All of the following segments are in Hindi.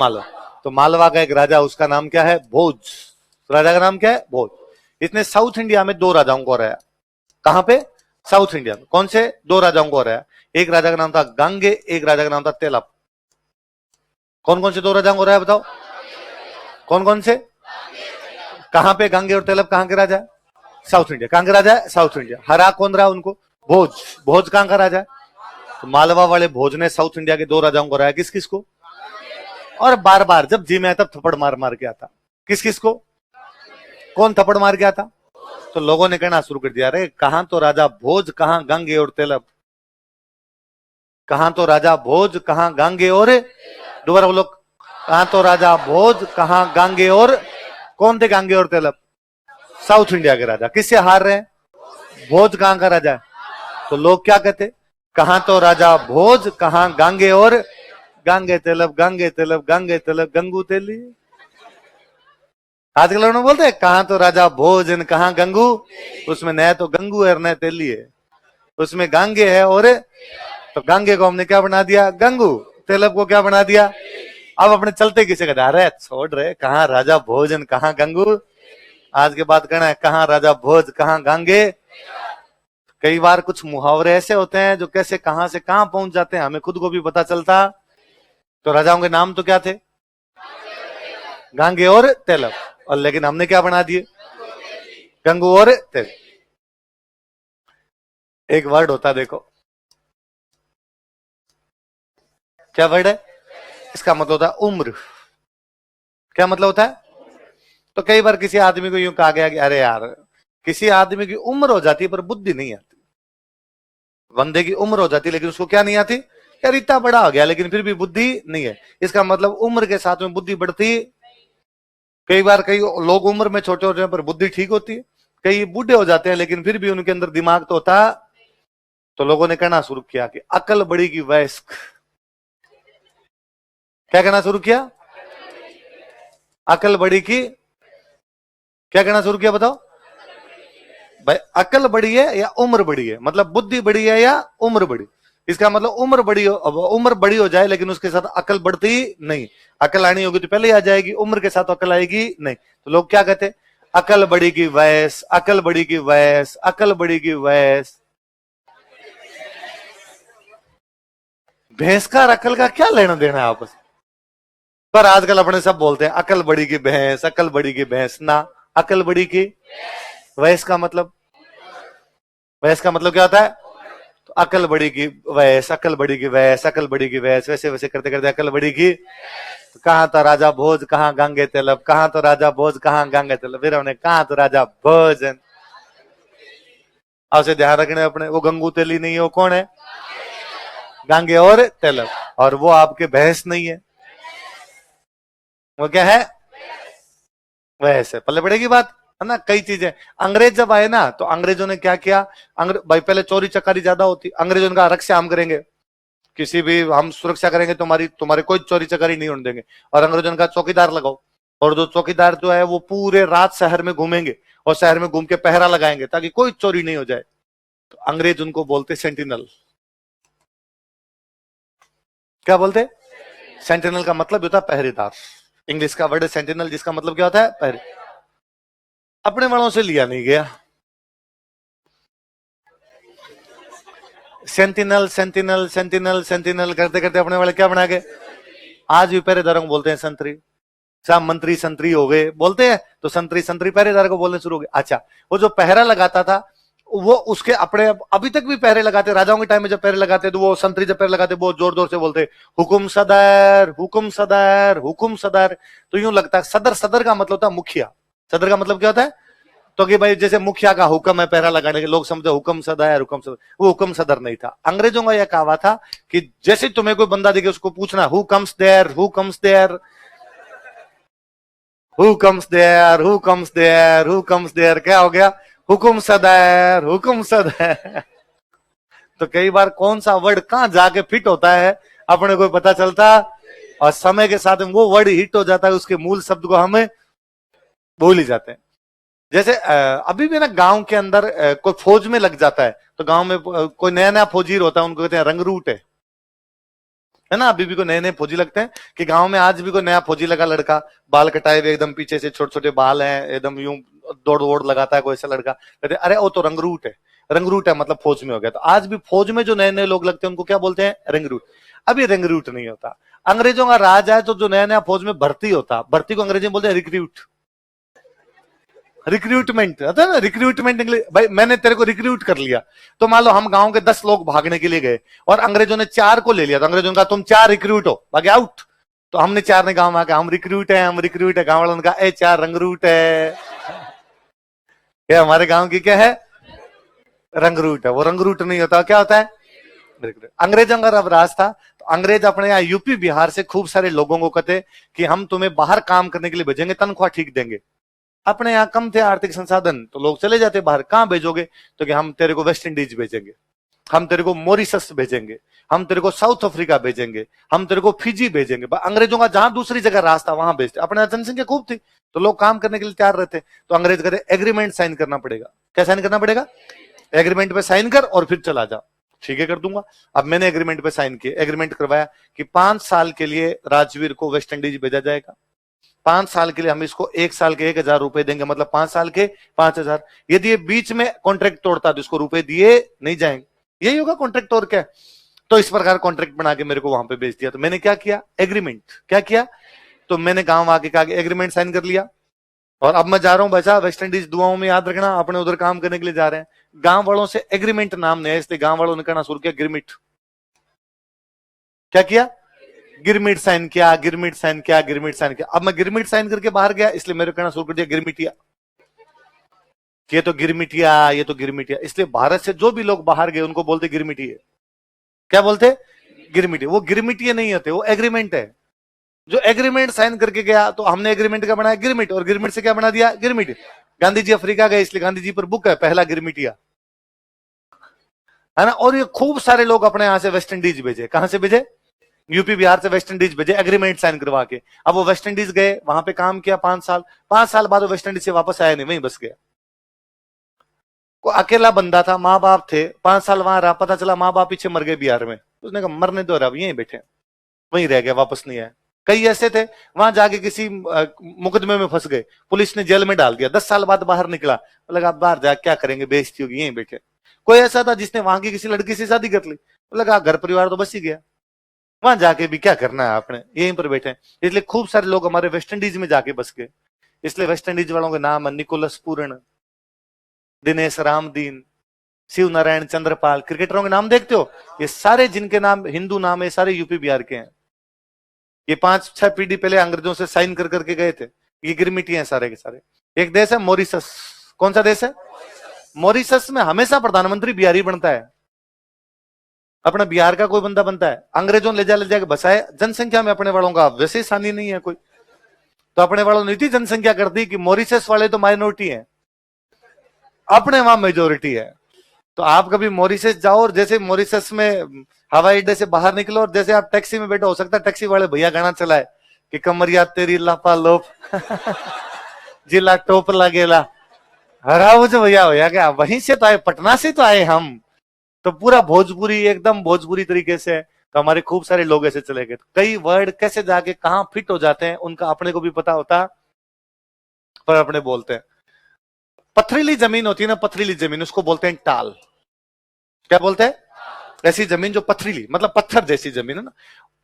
मालवा। तो मालवा का एक राजा, उसका नाम क्या है? भोज। राजा का नाम क्या है? भोज। इसने साउथ इंडिया में दो राजाओं को हराया। कहां पे? साउथ इंडिया में। कौन से दो राजाओं को हराया? एक राजा का नाम था गांगे, एक राजा का नाम था तेलप। कौन कौन से दो राजाओं को हराया बताओ? कौन कौन से? कहां पे गांगे और तेलप कहां के राजा है? South India. कहां के राजा है? South India. हरा कौन रहा उनको? भोज। भोज कहां का राजा है? तो मालवा वाले भोज ने साउथ इंडिया के दो राजाओं को हराया। किस किस को? और बार बार जब जी में तब थप्पड़ मार मार के आता। किस किस को? कौन थप्पड़ मार के आता? तो लोगों ने कहना शुरू कर दिया, अरे कहां तो राजा भोज, कहां गांगे और तेलप। कहां तो राजा भोज, कहां गांगे और, दोबारा बोलो, कहां तो राजा भोज, कहां गांगे और। कौन थे गांगे और तेलप? साउथ इंडिया के राजा। किससे हार रहे हैं? भोज कहां का राजा है। तो लोग क्या कहते? कहां तो राजा भोज, कहां गांगे और, गांगे तेलप, गांगे तेलप, गांगे तेलप, गंगू तेली। आजकल उन्होंने बोलते हैं कहां तो राजा भोज न कहां गंगू। उसमें न तो गंगू है न तेली है, उसमें गांगे है और, तो गांगे को हमने क्या बना दिया? गंगू। तेलप को क्या बना दिया? अब अपने चलते किसे कहते? अरे छोड़ रहे, कहां राजा भोज न कहां गंगू। आज के बाद कहना है कहां राजा भोज, कहां गांगे। कई बार कुछ मुहावरे ऐसे होते हैं जो कैसे कहां से कहां पहुंच जाते हैं, हमें खुद को भी पता चलता। तो राजाओं के नाम तो क्या थे? गांगे और तेलप। और लेकिन हमने क्या बना दिए? गंगू और तेलप। एक वर्ड होता देखो, क्या वर्ड है? इसका मतलब होता है उम्र। क्या मतलब होता है? तो कई बार किसी आदमी को यूं कहा गया कि अरे यार, किसी आदमी की उम्र हो जाती है पर बुद्धि नहीं आती। बंदे की उम्र हो जाती है लेकिन उसको क्या नहीं आती? यार इतना बड़ा हो गया लेकिन फिर भी बुद्धि नहीं है। इसका मतलब उम्र के साथ में बुद्धि बढ़ती। कई बार कई लोग उम्र में छोटे होते हैं पर बुद्धि ठीक होती है। कई बूढ़े हो जाते हैं लेकिन फिर भी उनके अंदर दिमाग तो होता। तो लोगों ने कहना शुरू किया कि अकल बड़ी की वयस्क। क्या कहना शुरू किया? अकल बड़ी की, क्या कहना शुरू किया बताओ भाई? अकल बड़ी है या उम्र बड़ी है? मतलब बुद्धि बड़ी है या उम्र बड़ी? इसका मतलब उम्र बड़ी हो, उम्र बड़ी हो जाए लेकिन उसके साथ अकल बढ़ती नहीं। अकल आनी होगी तो पहले ही आ जाएगी, उम्र के साथ अकल आएगी नहीं। तो लोग क्या कहते? अकल बड़ी की वयस, अकल बड़ी की वयस, अकल बड़ी की वयस। भैंस का और अकल का क्या लेना देना है आपस? पर आजकल अपने सब बोलते हैं अकल बड़ी की भैंस, अकल बड़ी की भैंस ना। अकल बड़ी की वयस का मतलब, वयस का मतलब क्या होता है? तो अकल बड़ी की वयस, अकल बड़ी की वयस, अकल बड़ी की वयस, वैसे वैसे करते करते अकल बड़ी की। तो कहां तो राजा भोज, कहां गांगे तेलप, कहां तो राजा भोज, कहां गांगे तेलप। फिर हमने कहा तो राजा भोजन। आपसे ध्यान रखने अपने, वो गंगू तेली नहीं है, वो कौन है? गांगे और तेलप। और वो आपके भैंस नहीं है, वो क्या है? वैसे पल्ले पड़ेगी बात, है ना। कई चीजें, अंग्रेज जब आए ना तो अंग्रेजों ने क्या किया? भाई पहले चोरी चकारी ज्यादा होती, अंग्रेजों ने कहा रक्षा हम करेंगे, किसी भी हम सुरक्षा करेंगे, तुम्हारी तुम्हारे कोई चोरी चकारी नहीं होने देंगे। और अंग्रेजों ने कहा चौकीदार लगाओ। और जो चौकीदार जो है वो पूरे रात शहर में घूमेंगे और शहर में घूम के पहरा लगाएंगे ताकि कोई चोरी नहीं हो जाए। तो अंग्रेज उनको बोलते सेंटिनल। क्या बोलते? सेंटिनल का मतलब होता है पहरेदार। इंग्लिश का वर्ड है सेंटिनल, जिसका मतलब क्या होता है? पहरे। अपने वालों से लिया नहीं गया। सेंटिनल सेंटिनल सेंटिनल सेंटिनल करते करते अपने वाले क्या बना गए? आज भी पहरेदारों को बोलते हैं संतरी। साहब मंत्री संतरी हो गए बोलते हैं, तो संतरी संतरी पहरेदार को बोलने शुरू हो गए। अच्छा, वो जो पहरा लगाता था वो उसके अपने, अभी तक भी पहरे लगाते, राजाओं के टाइम में जब पहरे लगाते तो वो संतरी जब पहरे लगाते बहुत जोर जोर से बोलते हुकुम सदर, हुकुम सदर, हुकुम सदर। तो यूं लगता है सदर, सदर का मतलब होता है मुखिया। सदर का मतलब क्या होता है? तो कि भाई जैसे मुखिया का हुक्म है पहरा लगाने के, लोग समझे हुक्म सदर, हुक्म सदर। वो हुक्म सदर नहीं था। अंग्रेजों का यह कहावा था कि जैसे तुम्हें कोई बंदा देखे उसको पूछना who comes there, who comes there, who comes there, who comes there, who comes there. क्या हो गया? हुकुम सदर, हुकुम सदर। तो कई बार कौन सा वर्ड कहां जाके फिट होता है अपने को पता चलता, और समय के साथ वो वर्ड हिट हो जाता है, उसके मूल शब्द को हमें भूल ही जाते हैं। जैसे अभी भी ना गांव के अंदर कोई फौज में लग जाता है तो गांव में कोई नया नया फौजी होता है, उनको कहते हैं रंगरूट है। है ना। अभी भी को नए नए फौजी लगते हैं कि गांव में आज भी कोई नया फौजी लगा लड़का, बाल कटाए हुए एकदम पीछे से, छोटे छोटे बाल हैं, एकदम यूं दौड़ दौड़ लगाता है कोई ऐसा लड़का, कहते अरे वो तो रंगरूट है। रंगरूट है मतलब फौज में हो गया। तो आज भी फौज में जो नए नए लोग लगते हैं उनको क्या बोलते हैं? रंगरूट। अब ये रंगरूट नहीं होता, अंग्रेजों का राज है। तो जो नया नया फौज में भर्ती होता, भर्ती को अंग्रेजी में बोलते हैं रिक्रूट। रिक्रूटमेंट होता है ना, रिक्रूटमेंट इंग्लिश। भाई मैंने तेरे को रिक्रूट कर लिया, तो मान लो हम गांव के 10 लोग भागने के लिए गए और अंग्रेजों ने 4 को ले लिया, तो अंग्रेजों ने कहा तुम 4 रिक्रूट हो, भागे आउट। तो हमने 4 ने गांव में आके हम रिक्रूट है, हम रिक्रूट है। गांव वालों ने कहा 4 रंगरूट है। ये हमारे गांव की क्या है? रंगरूट है। वो रंगरूट नहीं होता, क्या होता है? अंग्रेजों का रब राज था। तो अंग्रेज अपने यहाँ यूपी बिहार से खूब सारे लोगों को कहते कि हम तुम्हें बाहर काम करने के लिए भेजेंगे, तनख्वाह ठीक देंगे। अपने यहाँ कम थे आर्थिक संसाधन, तो लोग चले जाते बाहर। कहां भेजोगे? तो कि हम तेरे को वेस्ट इंडीज भेजेंगे, हम तेरे को मॉरिशस भेजेंगे, हम तेरे को साउथ अफ्रीका भेजेंगे, हम तेरे को फिजी भेजेंगे। अंग्रेजों का जहां दूसरी जगह रास्ता वहां भेजते। अपने जनसंख्या खूब थी तो लोग काम करने के लिए तैयार रहते। तो अंग्रेज कहते एग्रीमेंट साइन करना पड़ेगा। क्या साइन करना पड़ेगा? एग्रीमेंट पे साइन कर और फिर चला जा। ठीक है, कर दूंगा। अब मैंने एग्रीमेंट पे साइन किया, एग्रीमेंट करवाया कि 5 साल के लिए राजवीर को वेस्ट इंडीज भेजा जाएगा। 5 साल के लिए हम इसको 1 साल के 1,000 रुपए देंगे, मतलब 5 साल के 5,000। यदि ये बीच में कॉन्ट्रैक्ट तोड़ता तो इसको रुपए दिए नहीं जाएंगे। यही होगा कॉन्ट्रैक्ट तोड़ के। तो इस प्रकार कॉन्ट्रैक्ट बना के मेरे को वहां पे भेज दिया। तो मैंने क्या किया? एग्रीमेंट। क्या किया? तो मैंने गांव आके कहा एग्रीमेंट साइन कर लिया और अब मैं जा रहा हूं बचा वेस्ट इंडीज, दुआओं में याद रखना, अपने उधर काम करने के लिए जा रहे हैं। गांव वालों से एग्रीमेंट नाम नहीं है, इसलिए गांव वालों ने कहना शुरू किया गिरमिट। क्या किया? गिरमिट साइन किया, गिरमिट साइन किया, गिरमिट साइन किया। अब मैं गिरमिट साइन करके बाहर गया, इसलिए मेरे कहना शुरू कर दिया गिरमिटिया। ये तो गिरमिटिया, ये तो गिरमिटिया। इसलिए भारत से जो भी लोग बाहर गए उनको बोलते गिरमिटिया। क्या बोलते? गिरमिटिया। वो गिरमिटिया नहीं होते, वो एग्रीमेंट है। जो एग्रीमेंट साइन करके गया, तो हमने एग्रीमेंट का बनाया गिरमिट, और गिरमिट से क्या बना दिया? गिरमिट। गांधी जी अफ्रीका गए, इसलिए गांधी जी पर बुक है पहला गिरमिटिया, है ना। और ये खूब सारे लोग अपने यहां से वेस्ट इंडीज भेजे। कहां से भेजे? यूपी बिहार से वेस्ट इंडीज भेजे, एग्रीमेंट साइन करवा के। अब वो वेस्ट इंडीज गए, वहां पे काम किया 5 साल। 5 साल बाद वो वेस्ट इंडीज से वापस आया नहीं, वहीं बस गया। को अकेला बंदा था, माँ बाप थे, 5 साल वहां रहा, पता चला माँ बाप पीछे मर गए बिहार में। उसने कहा मरने दो, अब यहीं बैठे, वहीं रह गया, वापस नहीं आया। कई ऐसे थे वहां जाके किसी मुकदमे में फंस गए, पुलिस ने जेल में डाल दिया, 10 साल बाद बाहर निकला, लगा बाहर जा क्या करेंगे, बेइज्जती होगी, यहीं बैठे। कोई ऐसा था जिसने वहां की किसी लड़की से शादी कर ली, लगा घर परिवार तो बस ही गया, वहां जाके भी क्या करना है आपने, यहीं पर बैठे। इसलिए खूब सारे लोग हमारे वेस्ट इंडीज में जाके बस गए। इसलिए वेस्ट इंडीज वालों के नाम है निकोलस पूर्ण, दिनेश रामदीन, शिव नारायण चंद्रपाल। क्रिकेटरों के नाम देखते हो, ये सारे जिनके नाम हिंदू नाम है, सारे यूपी बिहार के हैं। ये 5-6 पीढ़ी पहले अंग्रेजों से साइन कर करके गए थे। ये गिरमिटी हैं सारे के सारे। एक देश है मॉरिशस। कौन सा देश है? मॉरिशस में हमेशा प्रधानमंत्री बिहारी बनता है, अपना बिहार का कोई बंदा बनता है। अंग्रेजों ले जाके बसाए, जनसंख्या में अपने वालों का वैसे सानी नहीं है कोई, तो अपने वालों ने इतनी जनसंख्या कर दी कि मॉरिशस वाले तो माइनॉरिटी है, अपने वहां मेजोरिटी है। तो आप कभी मॉरिशस जाओ और जैसे मॉरिशस में हवाई अड्डे से बाहर निकलो और जैसे आप टैक्सी में बैठो, हो सकता है टैक्सी वाले भैया गाना चलाए कि कमरिया तेरी लापा लोप जिला टोप लगेला, हराओ जो भैया भैया क्या, वहीं से तो आए, पटना से तो आए हम, तो पूरा भोजपुरी एकदम भोजपुरी तरीके से है। तो हमारे खूब सारे लोग ऐसे चले गए। कई वर्ड कैसे जाके कहां फिट हो जाते हैं उनका अपने को भी पता होता, पर अपने बोलते हैं। पथरीली जमीन होती है ना, पथरीली जमीन, उसको बोलते हैं टाल। क्या बोलते हैं? ऐसी जमीन जो पथरीली, मतलब पत्थर जैसी जमीन है ना,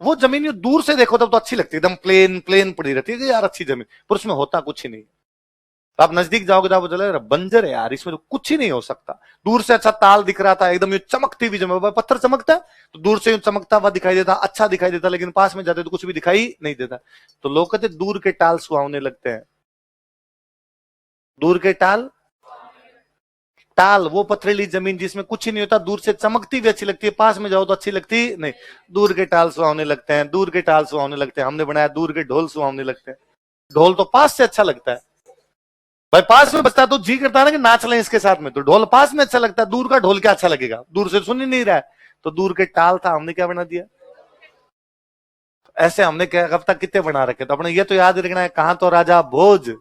वो जमीन जो दूर से देखो तब तो अच्छी लगती है, एकदम प्लेन प्लेन पड़ी रहती है यार, अच्छी जमीन, पर उसमें होता कुछ ही नहीं। तो आप नजदीक जाओगे तो आपको चले बंजर है यार, इसमें तो कुछ ही नहीं हो सकता। दूर से अच्छा ताल दिख रहा था, एकदम ये चमकती हुई जमीन, पत्थर चमकता है तो दूर से चमकता हुआ दिखाई देता, अच्छा दिखाई देता, लेकिन पास में जाते तो कुछ भी दिखाई नहीं देता। तो लोग कहते दूर के टाल सुहावने लगते हैं। दूर के टाल, टाल वो पथरीली जमीन जिसमें कुछ ही नहीं होता, दूर से चमकती भी अच्छी लगती है, पास में जाओ तो अच्छी लगती नहीं। दूर के टाल सुहावने लगते हैं, दूर के टाल सुहावने लगते हैं। हमने बनाया दूर के ढोल सुहावने लगते हैं। ढोल तो पास से अच्छा लगता है भाई, पास में बजता है तो जी करता है ना कि नाच लें इसके साथ में, तो ढोल पास में अच्छा लगता है, दूर का ढोल क्या अच्छा लगेगा, दूर से सुन ही नहीं रहा है। तो दूर के टाल था, हमने क्या बना दिया, ऐसे हमने क्या अब तक कितने बना रखे। तो अपने ये तो याद रखना है, कहां तो राजा भोज,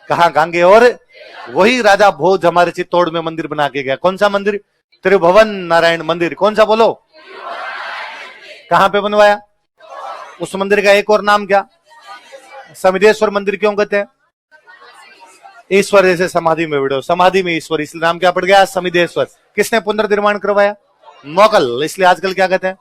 कहां गांगे, और वही राजा भोज हमारे चित्तौड़ में मंदिर बना के गया। कौन सा मंदिर? त्रिभुवन नारायण मंदिर। कौन सा बोलो? कहां पे बनवाया? उस मंदिर का एक और नाम क्या? समिधेश्वर मंदिर क्यों कहते हैं? ईश्वर जैसे समाधि में बैठो, समाधि में ईश्वर, इसलिए नाम क्या पड़ गया? समिधेश्वर। किसने पुनर्निर्माण करवाया? मुगल, इसलिए आजकल क्या कहते हैं?